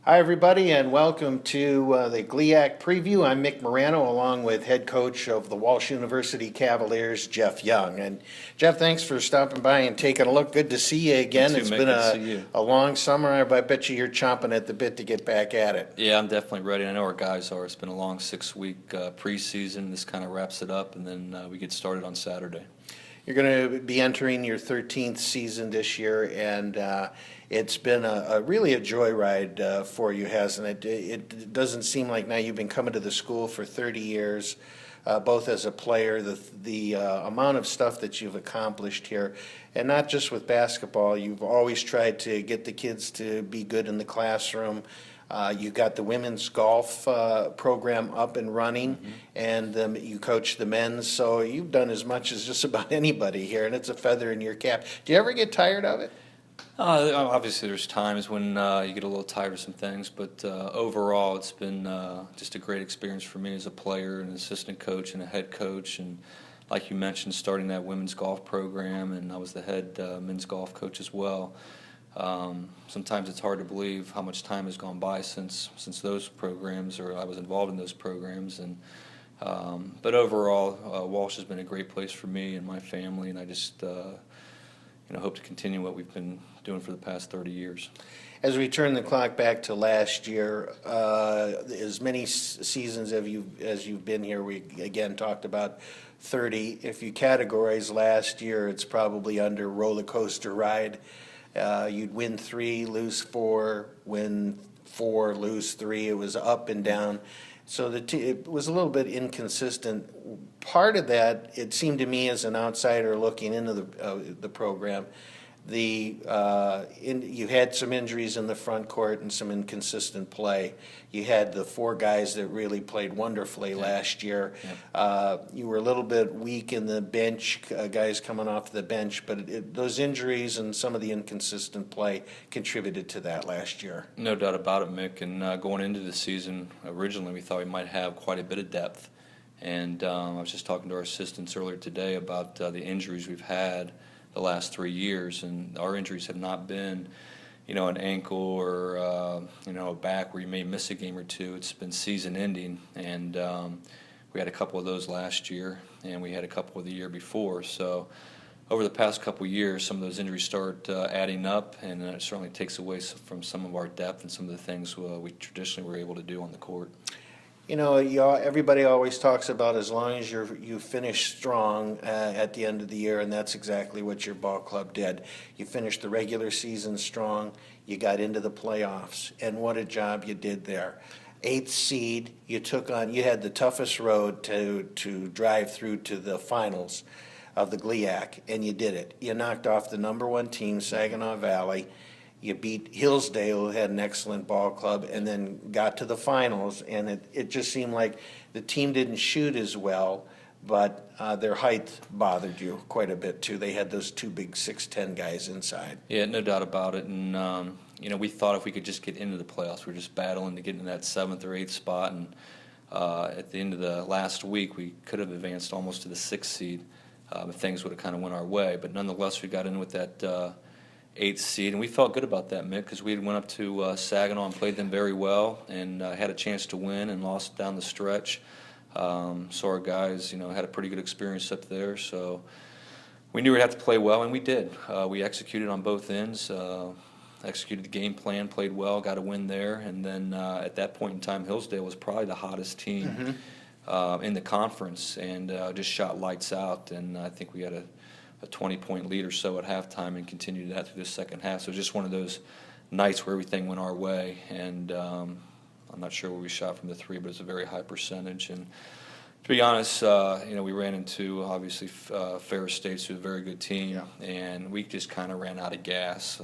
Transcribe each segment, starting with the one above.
Hi, everybody, and welcome to the GLIAC preview. I'm Mick Morano, along with head coach of the Walsh University Cavaliers, Jeff Young. And Jeff, thanks for stopping by and taking a look. Good to see you again. You too, It's Mick. been Good to see you. a long summer. I bet you you're chomping at the bit to get back at it. Yeah, I'm definitely ready. I know our guys are. It's been a long 6-week preseason. This kind of wraps it up, and then we get started on Saturday. You're going to be entering your 13th season this year, and it's been really a joyride for you, hasn't it? It doesn't seem like now you've been coming to the school for 30 years, both as a player, the amount of stuff that you've accomplished here, and not just with basketball. You've always tried to get the kids to be good in the classroom. You got the women's golf program up and running, and you coach the men's, so you've done as much as just about anybody here, and it's a feather in your cap. Do you ever get tired of it? Obviously, there's times when you get a little tired of some things, but overall, it's been just a great experience for me as a player, an assistant coach, and a head coach. And like you mentioned, starting that women's golf program, and I was the head men's golf coach as well. Sometimes it's hard to believe how much time has gone by since those programs, or I was involved in those programs. And but overall, Walsh has been a great place for me and my family, and I just hope to continue what we've been doing for the past 30 years. As we turn the clock back to last year, as many seasons as you've been here, we again talked about 30. If you categorize last year, it's probably under roller coaster ride. You'd win 3, lose 4, win 4, lose 3. It was up and down. So it was a little bit inconsistent. Part of that, it seemed to me as an outsider looking into the program, you had some injuries in the front court and some inconsistent play. You had the 4 guys that really played wonderfully last year. You were a little bit weak in the bench, guys coming off the bench, but those injuries and some of the inconsistent play contributed to that last year. No doubt about it, Mick. And going into the season, originally we thought we might have quite a bit of depth. And I was just talking to our assistants earlier today about the injuries we've had the last 3 years, and our injuries have not been, an ankle or a back where you may miss a game or two. It's been season-ending, and we had a couple of those last year, and we had a couple of the year before. So over the past couple of years, some of those injuries start adding up, and it certainly takes away from some of our depth and some of the things we traditionally were able to do on the court. Everybody always talks about as long as you finish strong at the end of the year, and that's exactly what your ball club did. You finished the regular season strong, you got into the playoffs, and what a job you did there. 8th seed, you had the toughest road to drive through to the finals of the GLIAC, and you did it. You knocked off the number 1 team, Saginaw Valley. You beat Hillsdale, who had an excellent ball club, and then got to the finals, and it just seemed like the team didn't shoot as well, but their height bothered you quite a bit, too. They had those 2 big 6'10" guys inside. Yeah, no doubt about it. And, we thought if we could just get into the playoffs, we were just battling to get into that 7th or 8th spot. And at the end of the last week, we could have advanced almost to the 6th seed if things would have kind of went our way. But nonetheless, we got in with that 8th seed, and we felt good about that, Mick, because we went up to Saginaw and played them very well, and had a chance to win and lost down the stretch. So our guys, had a pretty good experience up there. So we knew we'd have to play well, and we did. We executed on both ends, executed the game plan, played well, got a win there, and then at that point in time, Hillsdale was probably the hottest team in the conference, and just shot lights out. And I think we had a 20-point lead or so at halftime and continued that through the second half. So just one of those nights where everything went our way. And I'm not sure where we shot from the 3, but it's a very high percentage. And to be honest, we ran into, obviously, Ferris State's who's a very good team, and we just kind of ran out of gas.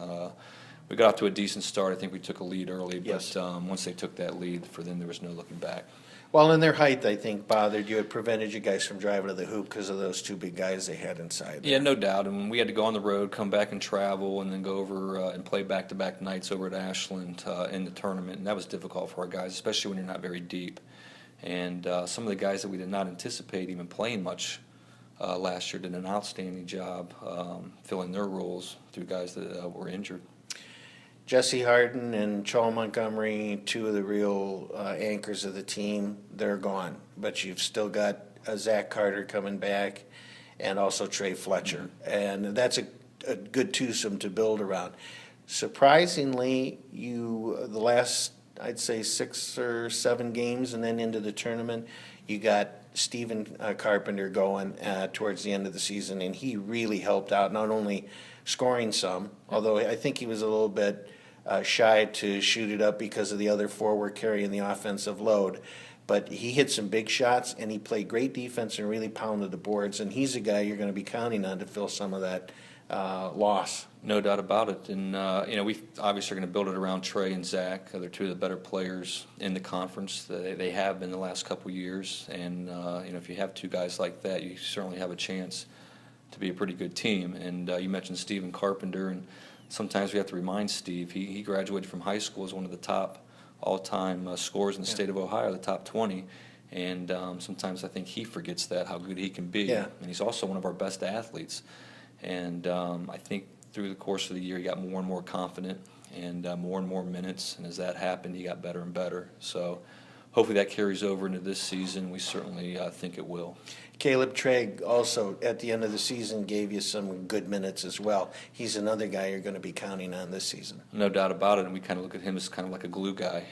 We got off to a decent start. I think we took a lead early, but once they took that lead, for them there was no looking back. Well, and their height, I think, bothered you. It prevented you guys from driving to the hoop because of those 2 big guys they had inside there. Yeah, no doubt. And we had to go on the road, come back and travel, and then go over and play back-to-back nights over at Ashland in the tournament. And that was difficult for our guys, especially when you're not very deep. And some of the guys that we did not anticipate even playing much last year did an outstanding job filling their roles through guys that were injured. Jesse Harden and Joel Montgomery, two of the real anchors of the team, they're gone. But you've still got Zach Carter coming back and also Trey Fletcher. And that's a good twosome to build around. Surprisingly, the last, I'd say, 6 or 7 games and then into the tournament, you got Stephen Carpenter going towards the end of the season, and he really helped out, not only scoring some, although I think he was a little bit shy to shoot it up because of the other 4 were carrying the offensive load. But he hit some big shots, and he played great defense and really pounded the boards, and he's a guy you're going to be counting on to fill some of that loss. No doubt about it. And, we obviously are going to build it around Trey and Zach. They're two of the better players in the conference. They have been the last couple of years. And, if you have 2 guys like that, you certainly have a chance to be a pretty good team. And you mentioned Stephen Carpenter, and sometimes we have to remind Steve, he graduated from high school as one of the top all-time scorers in the state of Ohio, the top 20. And sometimes I think he forgets that, how good he can be. Yeah. And he's also one of our best athletes. And I think through the course of the year, he got more and more confident and more minutes. And as that happened, he got better and better. So hopefully that carries over into this season. We certainly think it will. Caleb Trigg also, at the end of the season, gave you some good minutes as well. He's another guy you're going to be counting on this season. No doubt about it, and we kind of look at him as kind of like a glue guy.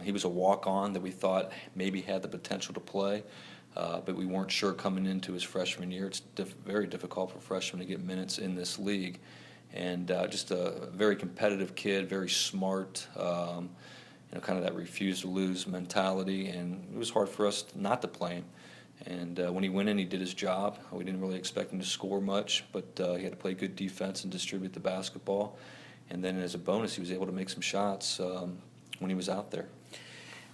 He was a walk-on that we thought maybe had the potential to play, but we weren't sure coming into his freshman year. It's very difficult for freshmen to get minutes in this league. And just a very competitive kid, very smart, kind of that refuse to lose mentality, and it was hard for us not to play him. And when he went in, he did his job. We didn't really expect him to score much, but he had to play good defense and distribute the basketball. And then as a bonus, he was able to make some shots when he was out there.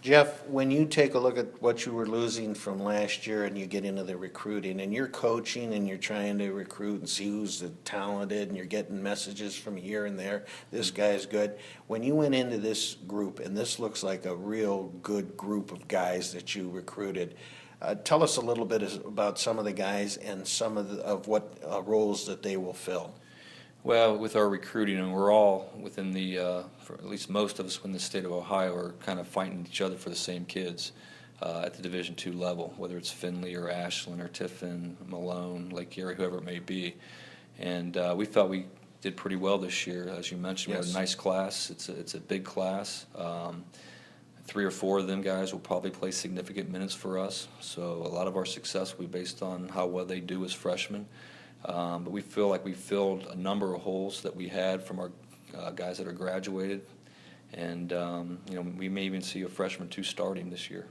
Jeff, when you take a look at what you were losing from last year and you get into the recruiting and you're coaching and you're trying to recruit and see who's talented and you're getting messages from here and there, this guy's good. When you went into this group, and this looks like a real good group of guys that you recruited, tell us a little bit about some of the guys and some of what roles that they will fill. Well, with our recruiting, and we're all within for at least most of us in the state of Ohio are kind of fighting each other for the same kids at the Division II level, whether it's Findlay or Ashland or Tiffin, Malone, Lake Erie, whoever it may be. And we felt we did pretty well this year. As you mentioned, Yes. We had a nice class. It's a big class. 3 or 4 of them guys will probably play significant minutes for us. So a lot of our success will be based on how well they do as freshmen. But we feel like we filled a number of holes that we had from our guys that are graduated. And, we may even see a freshman 2 starting this year.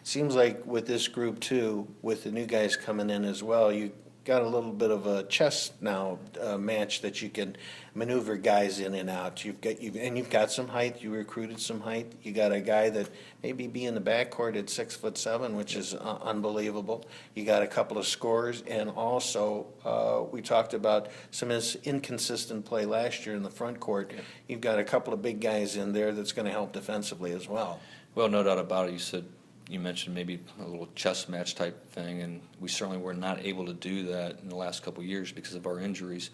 Seems like with this group too, with the new guys coming in as well, you got a little bit of a chess now match that you can maneuver guys in and out. You've got some height. You recruited some height. You got a guy that maybe be in the backcourt at 6'7", which is unbelievable. You got a couple of scorers, and also we talked about some inconsistent play last year in the front court. Yeah. You've got a couple of big guys in there that's going to help defensively as well. Well, no doubt about it. You mentioned maybe a little chess match type thing, and we certainly were not able to do that in the last couple of years because of our injuries.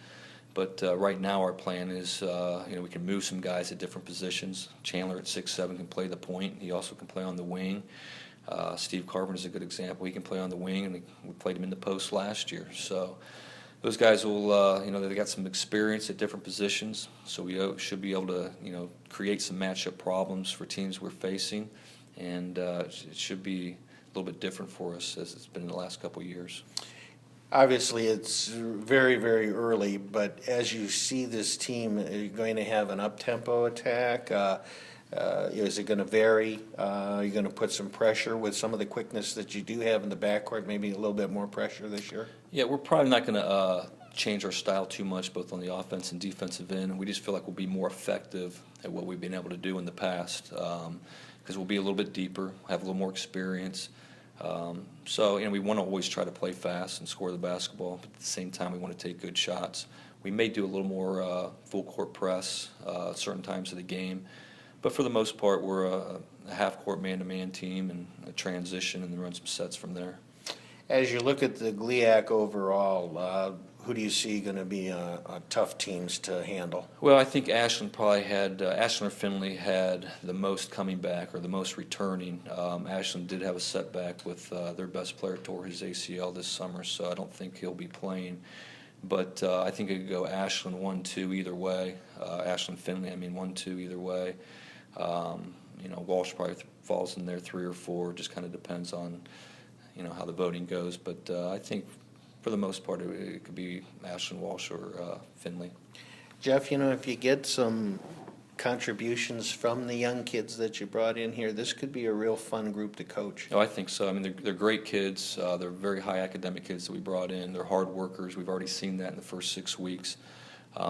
But right now our plan is, we can move some guys at different positions. Chandler at 6'7" can play the point. He also can play on the wing. Steve Carpenter is a good example. He can play on the wing, and we played him in the post last year. So those guys will, they got some experience at different positions. So we should be able to, create some matchup problems for teams we're facing. And it should be a little bit different for us as it's been in the last couple of years. Obviously, it's very, very early, but as you see this team, are you going to have an up-tempo attack? Is it going to vary? Are you going to put some pressure with some of the quickness that you do have in the backcourt, maybe a little bit more pressure this year? Yeah, we're probably not going to change our style too much, both on the offense and defensive end. We just feel like we'll be more effective at what we've been able to do in the past. Because we'll be a little bit deeper, have a little more experience. So we want to always try to play fast and score the basketball, but at the same time we want to take good shots. We may do a little more full court press at certain times of the game, but for the most part we're a half-court man-to-man team and a transition and then run some sets from there. As you look at the GLIAC overall, who do you see going to be tough teams to handle? Well, I think Ashland probably had, Ashland or Findlay had the most coming back or the most returning. Ashland did have a setback with their best player tore his ACL this summer, so I don't think he'll be playing. But I think it could go Ashland 1-2 either way. Ashland Findlay, 1-2 either way. Walsh probably falls in there 3 or 4. Just kind of depends on how the voting goes. But I think for the most part it could be Ashland, Walsh, or Findlay. Jeff, if you get some contributions from the young kids that you brought in here, this could be a real fun group to coach. Oh, I think so. They're great kids. They're very high academic kids that we brought in. They're hard workers. We've already seen that in the first 6 weeks.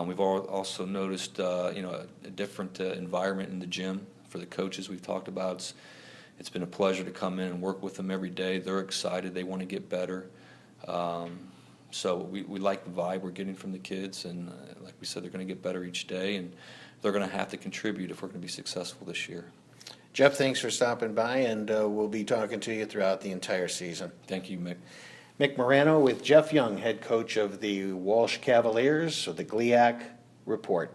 We've also noticed, a different environment in the gym for the coaches we've talked about. It's been a pleasure to come in and work with them every day. They're excited. They want to get better. So we like the vibe we're getting from the kids, and like we said, they're going to get better each day, and they're going to have to contribute if we're going to be successful this year. Jeff, thanks for stopping by, and we'll be talking to you throughout the entire season. Thank you, Mick. Mick Morano with Jeff Young, head coach of the Walsh Cavaliers, of the GLIAC Report.